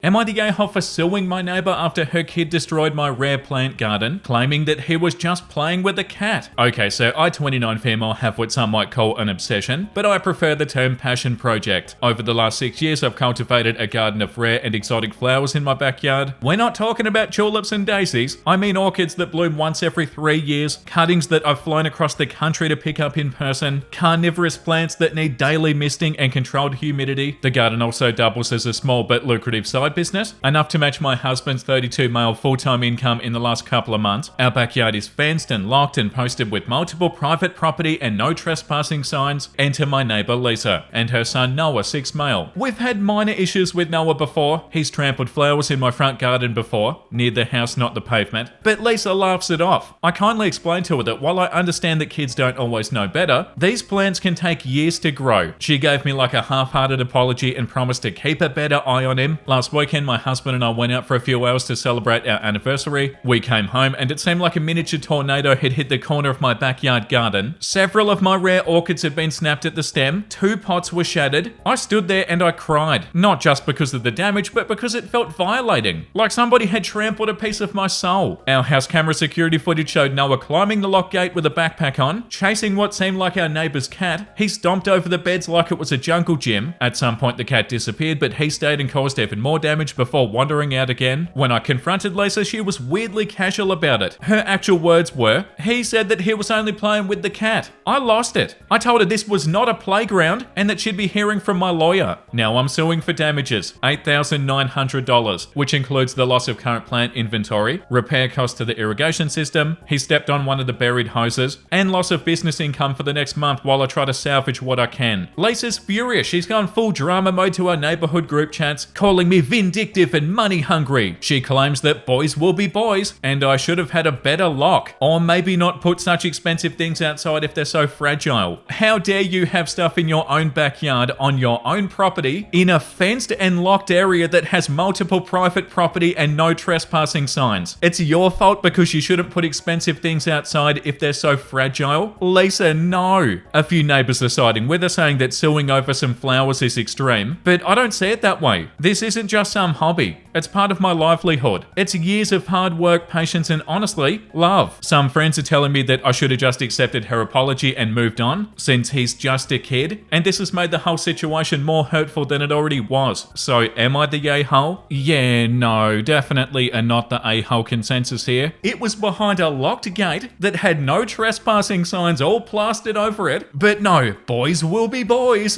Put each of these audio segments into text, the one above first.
Am I the a-hole for suing my neighbour after her kid destroyed my rare plant garden, claiming that he was just playing with a cat? Okay, so I, 29 female, have what some might call an obsession, but I prefer the term passion project. Over the last 6 years, I've cultivated a garden of rare and exotic flowers in my backyard. We're not talking about tulips and daisies. I mean orchids that bloom once every 3 years, cuttings that I've flown across the country to pick up in person, carnivorous plants that need daily misting and controlled humidity. The garden also doubles as a small but lucrative side business, enough to match my husband's 32 male full-time income in the last couple of months. Our backyard is fenced and locked and posted with multiple private property and no trespassing signs. Enter my neighbour Lisa and her son Noah, 6 male. We've had minor issues with Noah before. He's trampled flowers in my front garden before, near the house, not the pavement. But Lisa laughs it off. I kindly explain to her that while I understand that kids don't always know better, these plants can take years to grow. She gave me like a half-hearted apology and promised to keep a better eye on him. Last weekend, my husband and I went out for a few hours to celebrate our anniversary. We came home and it seemed like a miniature tornado had hit the corner of my backyard garden. Several of my rare orchids had been snapped at the stem. 2 pots were shattered. I stood there and I cried. Not just because of the damage, but because it felt violating. Like somebody had trampled a piece of my soul. Our house camera security footage showed Noah climbing the lock gate with a backpack on, chasing what seemed like our neighbour's cat. He stomped over the beds like it was a jungle gym. At some point the cat disappeared, but he stayed and caused even more damage before wandering out again. When I confronted Lisa, she was weirdly casual about it. Her actual words were, he said that he was only playing with the cat. I lost it. I told her this was not a playground and that she'd be hearing from my lawyer. Now I'm suing for damages, $8,900, which includes the loss of current plant inventory, repair costs to the irrigation system, he stepped on one of the buried hoses, and loss of business income for the next month while I try to salvage what I can. Lisa's furious. She's gone full drama mode to our neighborhood group chats, calling me vindictive and money hungry. She claims that boys will be boys, and I should have had a better lock, or maybe not put such expensive things outside if they're so fragile. How dare you have stuff in your own backyard on your own property in a fenced and locked area that has multiple private property and no trespassing signs? It's your fault because you shouldn't put expensive things outside if they're so fragile. Lisa, no. A few neighbours are siding with her, saying that suing over some flowers is extreme, but I don't see it that way. This isn't just some hobby. It's part of my livelihood. It's years of hard work, patience, and honestly, love. Some friends are telling me that I should have just accepted her apology and moved on, since he's just a kid, and this has made the whole situation more hurtful than it already was. So am I the a-hole? Yeah, no, definitely a not the a-hole consensus here. It was behind a locked gate that had no trespassing signs all plastered over it, but no, boys will be boys.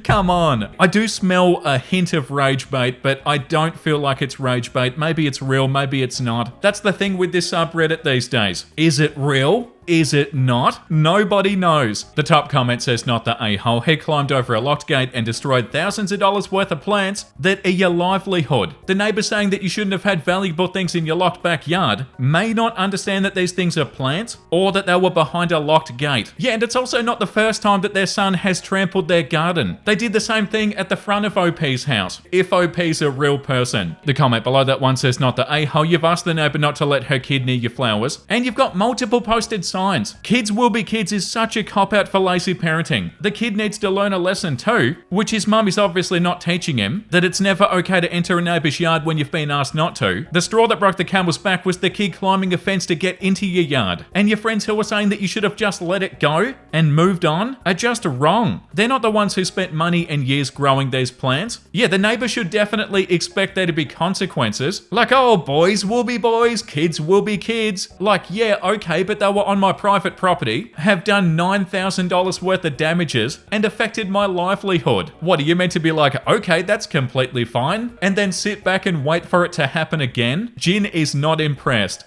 Come on. I do smell a hint of rage bait, but I don't feel like it's rage bait. Maybe it's real, maybe it's not. That's the thing with this subreddit these days. Is it real? Is it not? Nobody knows. The top comment says not the a-hole. He climbed over a locked gate and destroyed thousands of dollars worth of plants that are your livelihood. The neighbour saying that you shouldn't have had valuable things in your locked backyard may not understand that these things are plants or that they were behind a locked gate. Yeah, and it's also not the first time that their son has trampled their garden. They did the same thing at the front of OP's house. If OP's a real person. The comment below that one says not the a-hole. You've asked the neighbour not to let her kid near your flowers, and you've got multiple posted signs. Kids will be kids is such a cop-out for lazy parenting. The kid needs to learn a lesson too, which his mum is obviously not teaching him, that it's never okay to enter a neighbour's yard when you've been asked not to. The straw that broke the camel's back was the kid climbing a fence to get into your yard. And your friends who are saying that you should have just let it go and moved on are just wrong. They're not the ones who spent money and years growing these plants. Yeah, the neighbour should definitely expect there to be consequences. Like, oh, boys will be boys, kids will be kids. Like, yeah, okay, but they were on my private property, have done $9,000 worth of damages, and affected my livelihood. What are you meant to be like, okay, that's completely fine, and then sit back and wait for it to happen again? Jin is not impressed.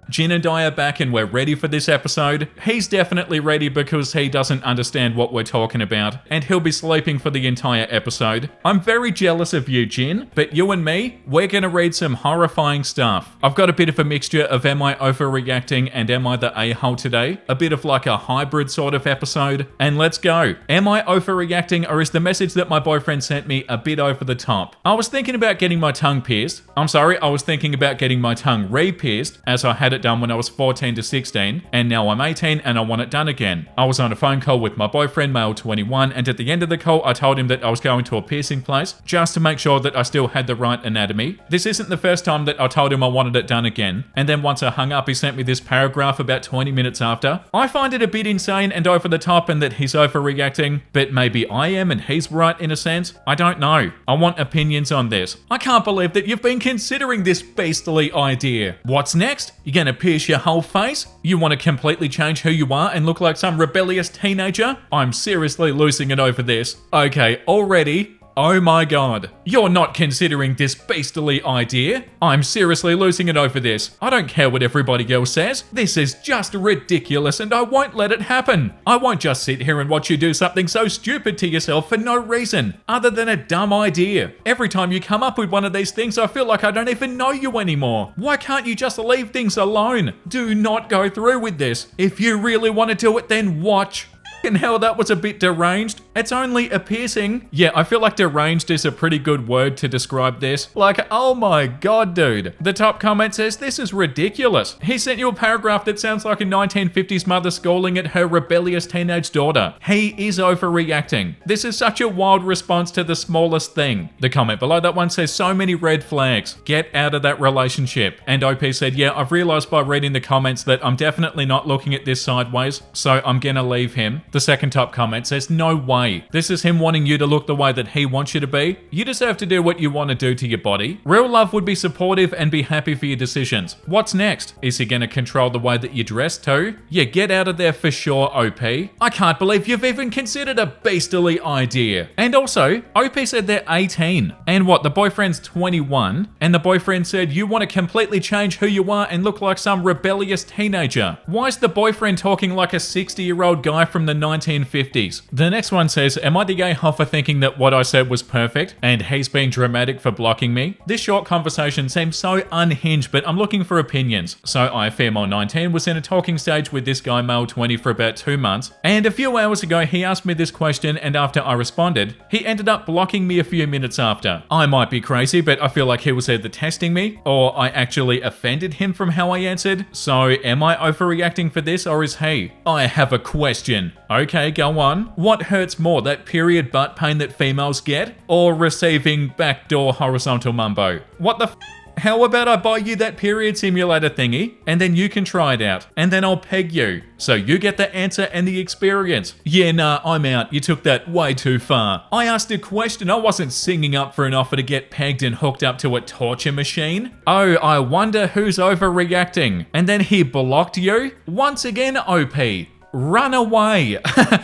Jin and I are back and we're ready for this episode. He's definitely ready because he doesn't understand what we're talking about, and he'll be sleeping for the entire episode. I'm very jealous of you, Jin, but you and me, we're gonna read some horrifying stuff. I've got a bit of a mixture of am I overreacting and am I the a-hole today? A bit of like a hybrid sort of episode, and let's go. Am I overreacting, or is the message that my boyfriend sent me a bit over the top? I was thinking about getting my tongue pierced. I was thinking about getting my tongue re-pierced, as I had it it done when I was 14 to 16, and now I'm 18 and I want it done again. I was on a phone call with my boyfriend, male 21, and at the end of the call, I told him that I was going to a piercing place just to make sure that I still had the right anatomy. This isn't the first time that I told him I wanted it done again, and then once I hung up, he sent me this paragraph about 20 minutes after. I find it a bit insane and over the top, and that he's overreacting, but maybe I am and he's right in a sense. I don't know. I want opinions on this. I can't believe that you've been considering this beastly idea. What's next? You're gonna pierce your whole face? You want to completely change who you are and look like some rebellious teenager? I'm seriously losing it over this. Okay, already. Oh my god. You're not considering this beastly idea? I'm seriously losing it over this. I don't care what everybody else says. This is just ridiculous and I won't let it happen. I won't just sit here and watch you do something so stupid to yourself for no reason, other than a dumb idea. Every time you come up with one of these things, I feel like I don't even know you anymore. Why can't you just leave things alone? Do not go through with this. If you really want to do it, then watch. And hell, that was a bit deranged. It's only a piercing. Yeah, I feel like deranged is a pretty good word to describe this. Like, oh my god, dude. The top comment says, this is ridiculous. He sent you a paragraph that sounds like a 1950s mother scolding at her rebellious teenage daughter. He is overreacting. This is such a wild response to the smallest thing. The comment below that one says, so many red flags. Get out of that relationship. And OP said, yeah, I've realized by reading the comments that I'm definitely not looking at this sideways, so I'm gonna leave him. The second top comment says, no way. This is him wanting you to look the way that he wants you to be. You deserve to do what you want to do to your body. Real love would be supportive and be happy for your decisions. What's next? Is he going to control the way that you dress too? Yeah, get out of there for sure, OP. I can't believe you've even considered a beastly idea. And also, OP said they're 18. And what, the boyfriend's 21? And the boyfriend said, you want to completely change who you are and look like some rebellious teenager. Why is the boyfriend talking like a 60-year-old guy from the 1950s? The next one says, am I the gay hoe for thinking that what I said was perfect and he's being dramatic for blocking me? This short conversation seems so unhinged, but I'm looking for opinions. So I, female 19, was in a talking stage with this guy, male 20, for about 2 months, and a few hours ago he asked me this question, and after I responded, he ended up blocking me a few minutes after. I might be crazy, but I feel like he was either testing me or I actually offended him from how I answered. So am I overreacting for this, or is he? I have a question. Okay, go on. What hurts more, that period butt pain that females get, or receiving backdoor horizontal mumbo? What the f? How about I buy you that period simulator thingy, and then you can try it out, and then I'll peg you, so you get the answer and the experience. Yeah, nah, I'm out. You took that way too far. I asked a question. I wasn't singing up for an offer to get pegged and hooked up to a torture machine. Oh, I wonder who's overreacting. And then he blocked you? Once again, OP. Run away.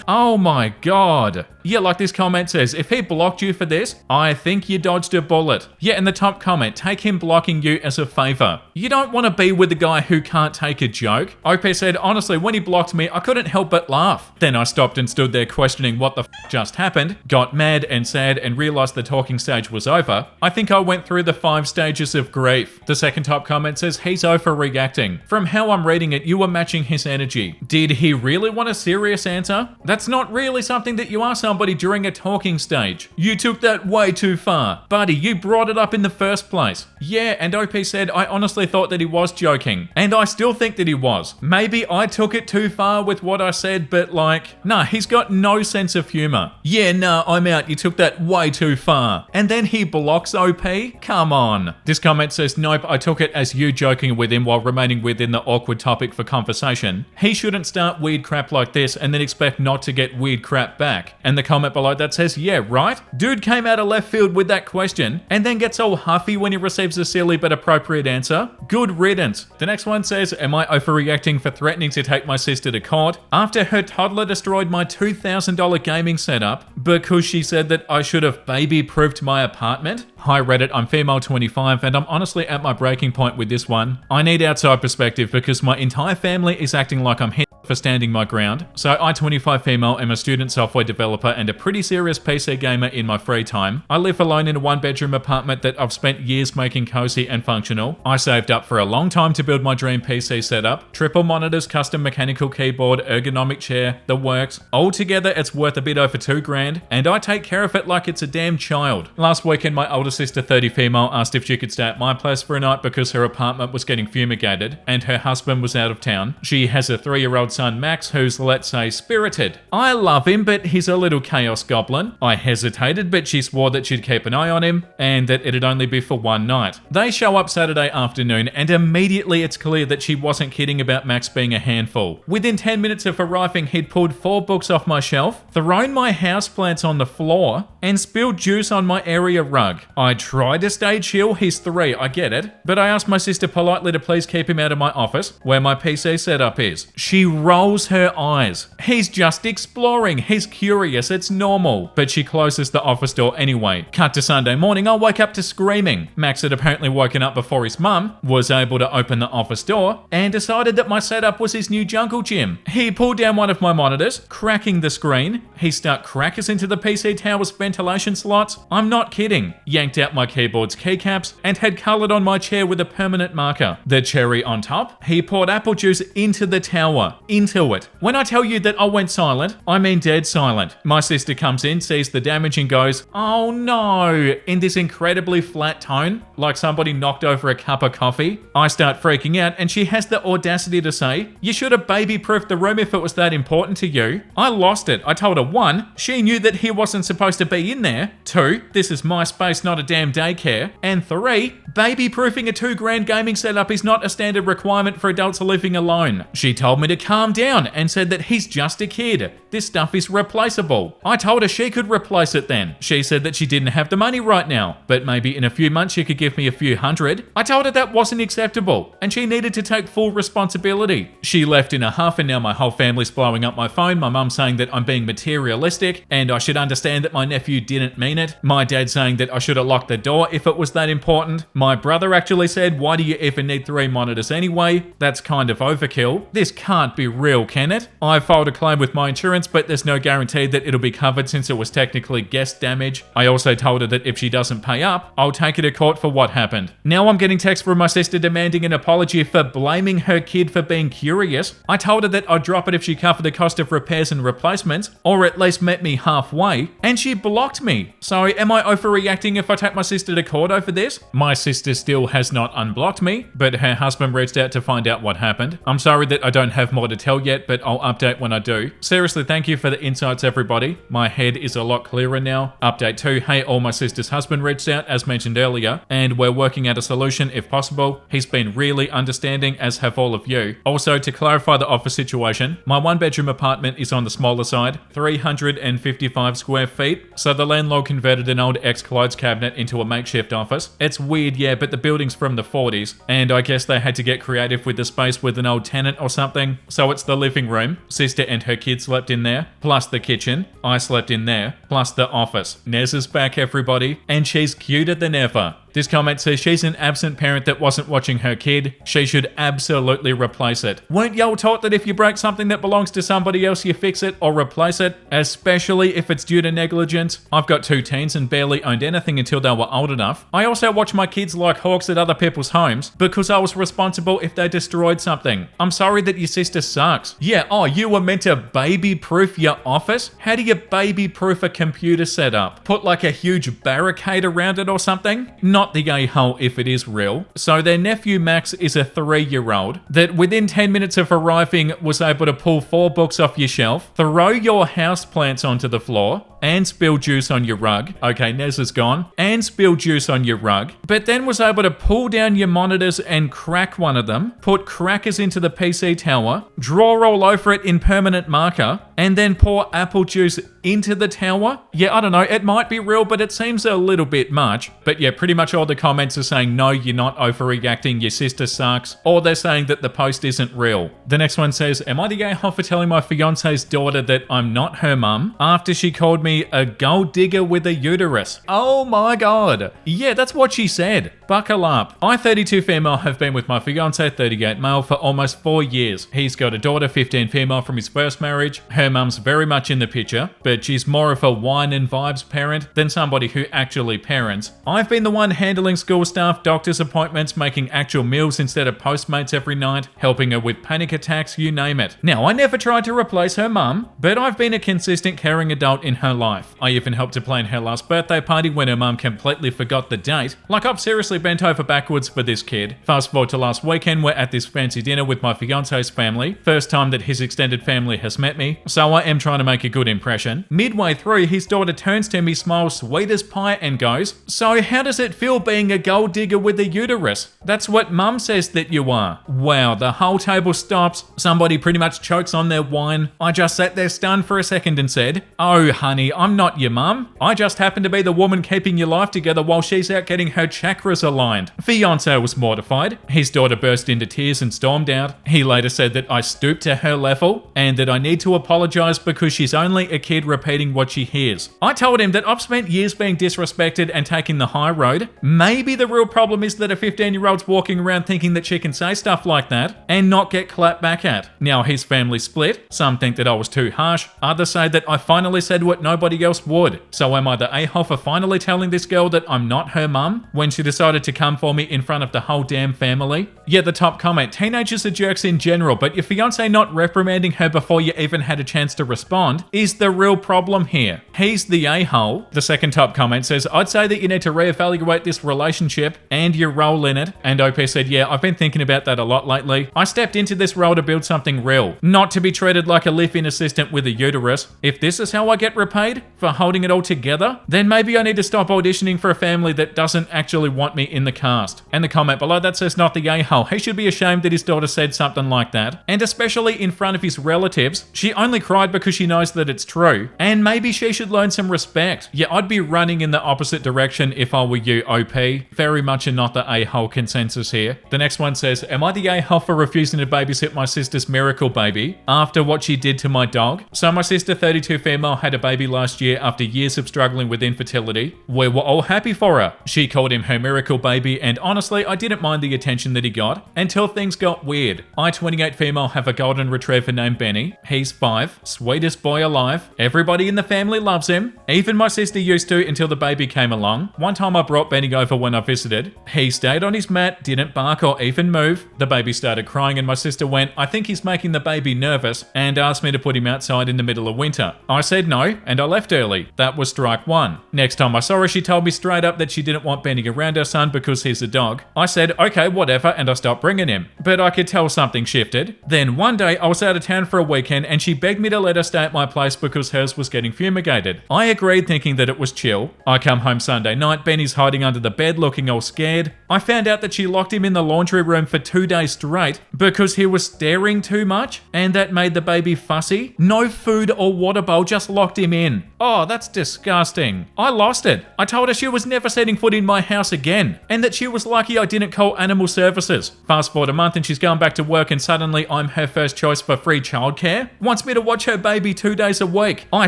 Oh my god. Yeah, like this comment says, if he blocked you for this, I think you dodged a bullet. Yeah, in the top comment, take him blocking you as a favor. You don't want to be with the guy who can't take a joke. OP said, honestly, when he blocked me, I couldn't help but laugh. Then I stopped and stood there questioning what the f just happened, got mad and sad and realized the talking stage was over. I think I went through the 5 stages of grief. The second top comment says, he's overreacting. From how I'm reading it, you were matching his energy. Did he really want a serious answer? That's not really something that you ask somebody during a talking stage. You took that way too far. Buddy, you brought it up in the first place. Yeah, and OP said, I honestly thought that he was joking. And I still think that he was. Maybe I took it too far with what I said, but like, nah, he's got no sense of humor. Yeah, nah, I'm out. You took that way too far. And then he blocks OP? Come on. This comment says, nope, I took it as you joking with him while remaining within the awkward topic for conversation. He shouldn't start weird crap like this and then expect not to get weird crap back. And the comment below that says, yeah, right? Dude came out of left field with that question and then gets all huffy when he receives a silly but appropriate answer. Good riddance. The next one says, am I overreacting for threatening to take my sister to court after her toddler destroyed my $2,000 gaming setup because she said that I should have baby-proofed my apartment? Hi Reddit, I'm female 25 and I'm honestly at my breaking point with this one. I need outside perspective because my entire family is acting like I'm for standing my ground. So I, 25 female, am a student software developer and a pretty serious PC gamer in my free time. I live alone in a 1-bedroom apartment that I've spent years making cozy and functional. I saved up for a long time to build my dream PC setup. Triple monitors, custom mechanical keyboard, ergonomic chair, the works. Altogether, it's worth a bit over $2,000, and I take care of it like it's a damn child. Last weekend, my older sister, 30 female, asked if she could stay at my place for a night because her apartment was getting fumigated and her husband was out of town. She has a 3-year-old son, Max, who's, let's say, spirited. I love him, but he's a little chaos goblin. I hesitated, but she swore that she'd keep an eye on him and that it'd only be for one night. They show up Saturday afternoon, and immediately it's clear that she wasn't kidding about Max being a handful. Within 10 minutes of arriving, he'd pulled 4 books off my shelf, thrown my houseplants on the floor, and spilled juice on my area rug. I tried to stay chill, he's 3, I get it, but I asked my sister politely to please keep him out of my office, where my PC setup is. She rolls her eyes. He's just exploring, he's curious, it's normal. But she closes the office door anyway. Cut to Sunday morning, I wake up to screaming. Max had apparently woken up before his mum was able to open the office door and decided that my setup was his new jungle gym. He pulled down one of my monitors, cracking the screen. He stuck crackers into the PC tower's ventilation slots. I'm not kidding. Yanked out my keyboard's keycaps and had coloured on my chair with a permanent marker. The cherry on top, he poured apple juice into the tower. Into it. When I tell you that I went silent, I mean dead silent. My sister comes in, sees the damage and goes, "Oh no," in this incredibly flat tone, like somebody knocked over a cup of coffee. I start freaking out and she has the audacity to say, "You should have baby-proofed the room if it was that important to you." I lost it. I told her, 1, she knew that he wasn't supposed to be in there. 2, this is my space, not a damn daycare. And 3, baby-proofing a $2,000 gaming setup is not a standard requirement for adults living alone. She told me to calm down and said that he's just a kid. This stuff is replaceable. I told her she could replace it then. She said that she didn't have the money right now, but maybe in a few months she could give me a few hundred. I told her that wasn't acceptable and she needed to take full responsibility. She left in a huff and now my whole family's blowing up my phone. My mum saying that I'm being materialistic and I should understand that my nephew didn't mean it. My dad saying that I should have locked the door if it was that important. My brother actually said, "Why do you even need 3 monitors anyway? That's kind of overkill. This can't be real, can it?" I filed a claim with my insurance, but there's no guarantee that it'll be covered since it was technically guest damage. I also told her that if she doesn't pay up, I'll take her to court for what happened. Now I'm getting texts from my sister demanding an apology for blaming her kid for being curious. I told her that I'd drop it if she covered the cost of repairs and replacements, or at least met me halfway, and she blocked me. So am I overreacting if I take my sister to court over this? My sister still has not unblocked me, but her husband reached out to find out what happened. I'm sorry that I don't have more to tell yet, but I'll update when I do. Seriously, thank you for the insights, everybody. My head is a lot clearer now. Update 2, hey, my sister's husband reached out, as mentioned earlier, and we're working out a solution if possible. He's been really understanding, as have all of you. Also, to clarify the office situation, my 1-bedroom apartment is on the smaller side, 355 square feet, so the landlord converted an old ex-clothes cabinet into a makeshift office. It's weird, yeah, but the building's from the 40s, and I guess they had to get creative with the space with an old tenant or something. So it's the living room, sister and her kids slept in there, plus the kitchen, I slept in there, plus the office. Nez is back, everybody, and she's cuter than ever. This comment says she's an absent parent that wasn't watching her kid. She should absolutely replace it. Weren't y'all taught that if you break something that belongs to somebody else, you fix it or replace it? Especially if it's due to negligence. I've got 2 teens and barely owned anything until they were old enough. I also watch my kids like hawks at other people's homes because I was responsible if they destroyed something. I'm sorry that your sister sucks. Yeah, you were meant to baby-proof your office? How do you baby-proof a computer setup? Put like a huge barricade around it or something? Not the a-hole if it is real. So their nephew Max is a 3-year-old that within 10 minutes of arriving was able to pull 4 books off your shelf, throw your houseplants onto the floor, and spill juice on your rug. Okay, Nez is gone. And spill juice on your rug. But then was able to pull down your monitors and crack one of them, put crackers into the PC tower, draw all over it in permanent marker, and then pour apple juice into the tower? Yeah, I don't know, it might be real, but it seems a little bit much. But yeah, pretty much all the comments are saying, no, you're not overreacting, your sister sucks, or they're saying that the post isn't real. The next one says, am I the a-hole for telling my fiance's daughter that I'm not her mum after she called me me a gold digger with a uterus. Oh my god. Yeah, that's what she said. Buckle up. I, 32 female, have been with my fiance, 38 male, for almost 4 years. He's got a daughter, 15 female, from his first marriage. Her mum's very much in the picture, but she's more of a wine and vibes parent than somebody who actually parents. I've been the one handling school stuff, doctor's appointments, making actual meals instead of Postmates every night, helping her with panic attacks, you name it. Now, I never tried to replace her mum, but I've been a consistent caring adult in her life. I even helped her plan her last birthday party when her mum completely forgot the date. Like, I've seriously bent over backwards for this kid. Fast forward to last weekend, we're at this fancy dinner with my fiance's family. First time that his extended family has met me, so I am trying to make a good impression. Midway through, his daughter turns to me, smiles sweet as pie, and goes, "So how does it feel being a gold digger with a uterus? That's what mum says that you are." Wow, the whole table stops. Somebody pretty much chokes on their wine. I just sat there stunned for a second and said, "Oh honey, I'm not your mum. I just happen to be the woman keeping your life together while she's out getting her chakras aligned." Fiancé was mortified. His daughter burst into tears and stormed out. He later said that I stooped to her level and that I need to apologize because she's only a kid repeating what she hears. I told him that I've spent years being disrespected and taking the high road. Maybe the real problem is that a 15-year-old's walking around thinking that she can say stuff like that and not get clapped back at. Now his family split. Some think that I was too harsh. Others say that I finally said what nobody else would. So am I the a-hole for finally telling this girl that I'm not her mum when she decided to come for me in front of the whole damn family? Yeah, the top comment, teenagers are jerks in general, but your fiance not reprimanding her before you even had a chance to respond is the real problem here. He's the a-hole. The second top comment says, I'd say that you need to reevaluate this relationship and your role in it. And OP said, yeah, I've been thinking about that a lot lately. I stepped into this role to build something real, not to be treated like a live-in assistant with a uterus. If this is how I get repaid for holding it all together, then maybe I need to stop auditioning for a family that doesn't actually want me in the cast. And the comment below that says, not the a-hole. He should be ashamed that his daughter said something like that. And especially in front of his relatives. She only cried because she knows that it's true. And maybe she should learn some respect. Yeah, I'd be running in the opposite direction if I were you, OP. Very much a not the a-hole consensus here. The next one says, am I the a-hole for refusing to babysit my sister's miracle baby after what she did to my dog? So my sister, 32 female, had a baby last year after years of struggling with infertility. We were all happy for her. She called him her miracle baby, and honestly, I didn't mind the attention that he got until things got weird. I, 28 female, have a golden retriever named Benny. He's 5, sweetest boy alive. Everybody in the family loves him. Even my sister used to until the baby came along. One time I brought Benny over when I visited. He stayed on his mat, didn't bark or even move. The baby started crying and my sister went, I think he's making the baby nervous, and asked me to put him outside in the middle of winter. I said no, and I left early. That was strike 1. Next time I saw her, she told me straight up that she didn't want Benny around her son because he's a dog. I said, okay, whatever, and I stopped bringing him. But I could tell something shifted. Then one day I was out of town for a weekend and she begged me to let her stay at my place because hers was getting fumigated. I agreed, thinking that it was chill. I come home Sunday night, Benny's hiding under the bed looking all scared. I found out that she locked him in the laundry room for 2 days straight because he was staring too much, and that made the baby fussy. No food or water bowl, just locked him in. Oh, that's disgusting. I lost it. I told her she was never setting foot in my house again, and that she was lucky I didn't call animal services. Fast forward a month and she's going back to work and suddenly I'm her first choice for free childcare. Wants me to watch her baby 2 days a week. I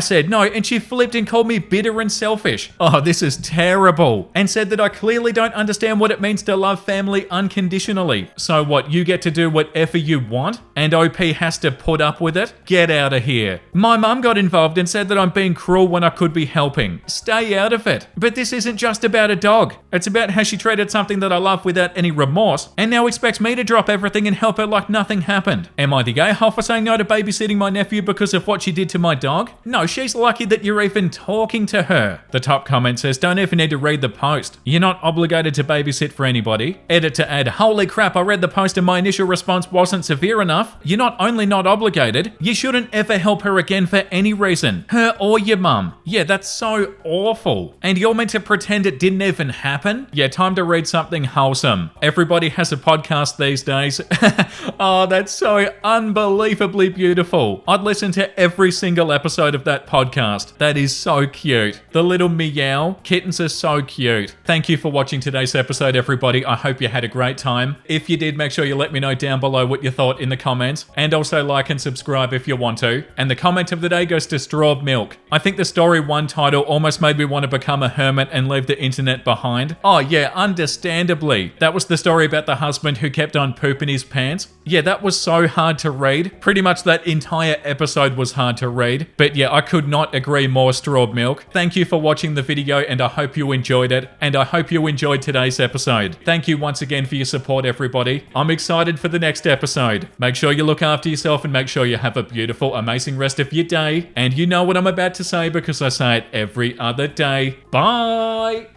said no, and she flipped and called me bitter and selfish. Oh, this is terrible. And said that I clearly don't understand what it means to love family unconditionally. So what, you get to do whatever you want and OP has to put up with it? Get out of here. My mum got involved and said that I'm being cruel when I could be helping. Stay out of it. But this isn't just about a dog. It's about how she treated something that I love without any remorse and now expects me to drop everything and help her like nothing happened. Am I the a-hole for saying no to babysitting my nephew because of what she did to my dog? No, she's lucky that you're even talking to her. The top comment says, don't even need to read the post. You're not obligated to babysit for anybody. Edit to add, holy crap, I read the post and my initial response wasn't severe enough. You're not only not obligated, you shouldn't ever help her again for any reason. Her or your mum. Yeah, that's so awful. And you're meant to pretend it didn't even happen? Yeah, time to read something wholesome. Everybody has a podcast these days. Oh, that's so unbelievably beautiful. I'd listen to every single episode of that podcast. That is so cute. The little meow kittens are so cute. Thank you for watching today's episode, everybody. I hope you had a great time. If you did, make sure you let me know down below what you thought in the comments, and also like and subscribe if you want to. And the comment of the day goes to Straw Milk. I think the story one title almost made me want to become a hermit and leave the internet behind. Oh yeah, understandably. That was the story about the husband who kept on pooping his pants. Yeah, that was so hard to read. Pretty much that entire episode was hard to read. But yeah, I could not agree more, Strawed Milk. Thank you for watching the video, and I hope you enjoyed it. And I hope you enjoyed today's episode. Thank you once again for your support, everybody. I'm excited for the next episode. Make sure you look after yourself and make sure you have a beautiful, amazing rest of your day. And you know what I'm about to say because I say it every other day. Bye!